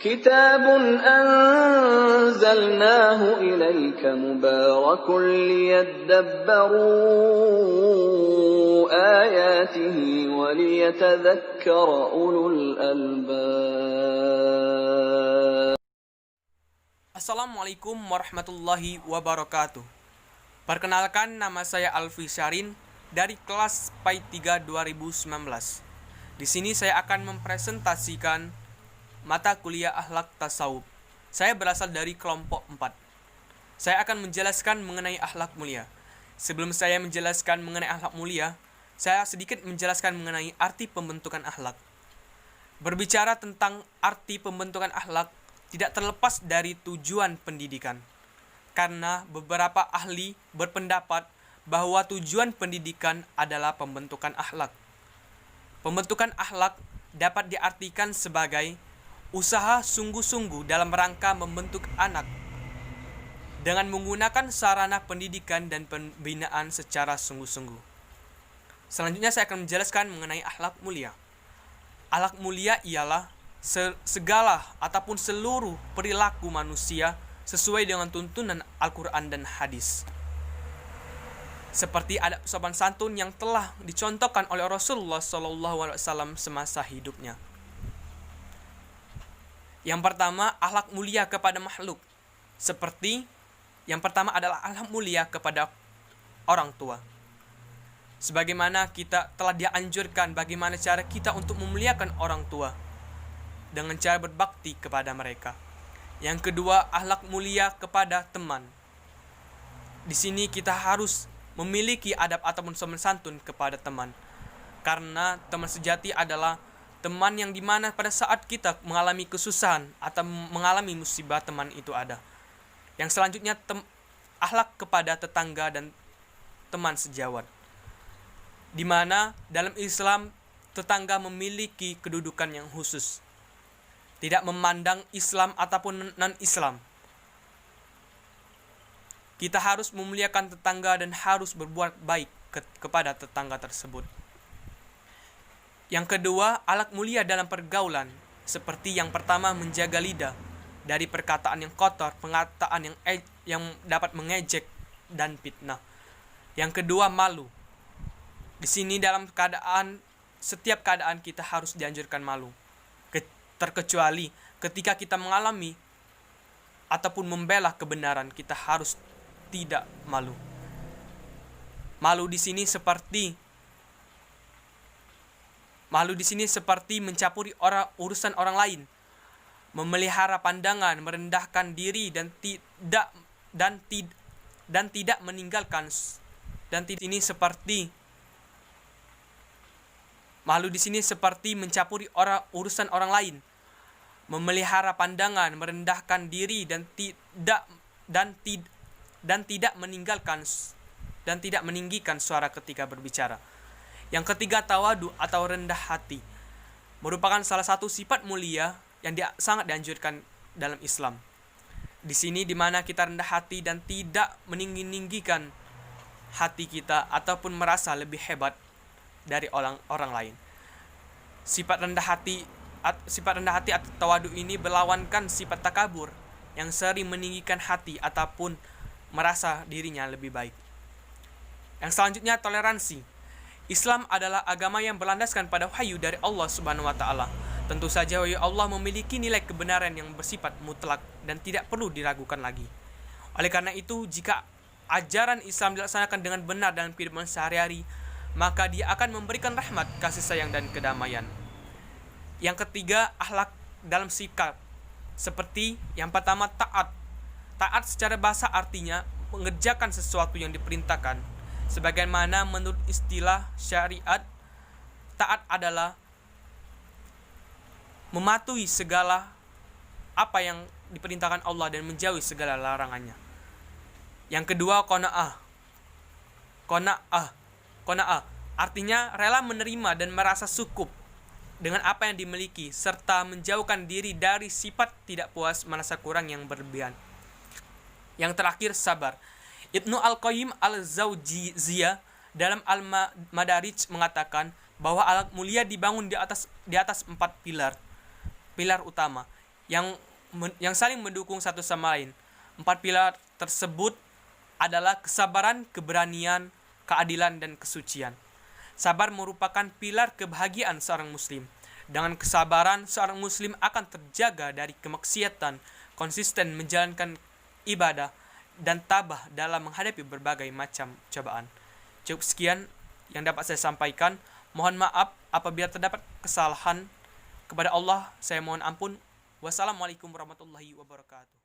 كتاب أنزلناه إليك مبارك ليدبروا آياته وليتذكر أولو الألباب. Assalamualaikum warahmatullahi wabarakatuh. Perkenalkan, nama saya Alfi Syarin dari kelas PAI 3 2019. Di sini saya akan mempresentasikan mata kuliah akhlak tasawuf. Saya berasal dari kelompok 4. Saya akan menjelaskan mengenai akhlak mulia. Sebelum saya menjelaskan mengenai akhlak mulia, saya sedikit menjelaskan mengenai arti pembentukan akhlak. Berbicara tentang arti pembentukan akhlak tidak terlepas dari tujuan pendidikan. Karena beberapa ahli berpendapat bahwa tujuan pendidikan adalah pembentukan akhlak. Pembentukan akhlak dapat diartikan sebagai usaha sungguh-sungguh dalam rangka membentuk anak dengan menggunakan sarana pendidikan dan pembinaan secara sungguh-sungguh. Selanjutnya saya akan menjelaskan mengenai akhlak mulia. Akhlak mulia ialah segala ataupun seluruh perilaku manusia sesuai dengan tuntunan Al-Quran dan hadis. Seperti adab sopan santun yang telah dicontohkan oleh Rasulullah SAW semasa hidupnya. Yang pertama, akhlak mulia kepada makhluk. Seperti yang pertama adalah akhlak mulia kepada orang tua. Sebagaimana kita telah dianjurkan bagaimana cara kita untuk memuliakan orang tua dengan cara berbakti kepada mereka. Yang kedua, akhlak mulia kepada teman. Di sini kita harus memiliki adab ataupun sopan santun kepada teman. Karena teman sejati adalah teman yang dimana pada saat kita mengalami kesusahan atau mengalami musibah, teman itu ada. Yang selanjutnya, akhlak kepada tetangga dan teman sejawat. Di mana dalam Islam tetangga memiliki kedudukan yang khusus. Tidak memandang Islam ataupun non-Islam. Kita harus memuliakan tetangga dan harus berbuat baik kepada tetangga tersebut. Yang kedua, akhlak mulia dalam pergaulan. Seperti yang pertama, menjaga lidah dari perkataan yang kotor, perkataan yang dapat mengejek dan fitnah. Yang kedua, malu. Di sini dalam setiap keadaan kita harus dianjurkan malu. Terkecuali ketika kita mengalami ataupun membela kebenaran, kita harus tidak malu. Malu di sini seperti mencapuri urusan orang lain, memelihara pandangan, merendahkan diri dan tidak meninggalkan malu di sini seperti mencapuri urusan orang lain, memelihara pandangan, merendahkan diri dan tidak meninggikan suara ketika berbicara. Yang ketiga, tawadu atau rendah hati, merupakan salah satu sifat mulia yang sangat dianjurkan dalam Islam. Di sini di mana kita rendah hati dan tidak meninggikan hati kita ataupun merasa lebih hebat dari orang lain. Sifat rendah hati atau tawadu ini berlawankan sifat takabur yang sering meninggikan hati ataupun merasa dirinya lebih baik. Yang selanjutnya, toleransi. Islam adalah agama yang berlandaskan pada wahyu dari Allah Subhanahu wa taala. Tentu saja wahyu Allah memiliki nilai kebenaran yang bersifat mutlak dan tidak perlu diragukan lagi. Oleh karena itu, jika ajaran Islam dilaksanakan dengan benar dalam kehidupan sehari-hari, maka dia akan memberikan rahmat, kasih sayang dan kedamaian. Yang ketiga, akhlak dalam sikap. Seperti yang pertama, taat. Taat secara bahasa artinya mengerjakan sesuatu yang diperintahkan. Sebagaimana menurut istilah syariat, taat adalah mematuhi segala apa yang diperintahkan Allah dan menjauhi segala larangannya. Yang kedua, qanaah. Qanaah artinya rela menerima dan merasa cukup dengan apa yang dimiliki, serta menjauhkan diri dari sifat tidak puas, merasa kurang yang berlebihan. Yang terakhir, sabar. Ibnu Al-Qayyim Al-Zawjiyah dalam Al-Madarij mengatakan bahwa akhlak mulia dibangun di atas 4 pilar utama. yang saling mendukung satu sama lain. 4 pilar tersebut adalah kesabaran, keberanian, keadilan, dan kesucian. Sabar merupakan pilar kebahagiaan seorang muslim. Dengan kesabaran, seorang muslim akan terjaga dari kemaksiatan, konsisten menjalankan ibadah, dan tabah dalam menghadapi berbagai macam cobaan. Cukup sekian yang dapat saya sampaikan. Mohon maaf apabila terdapat kesalahan. Kepada Allah saya mohon ampun. Wassalamualaikum warahmatullahi wabarakatuh.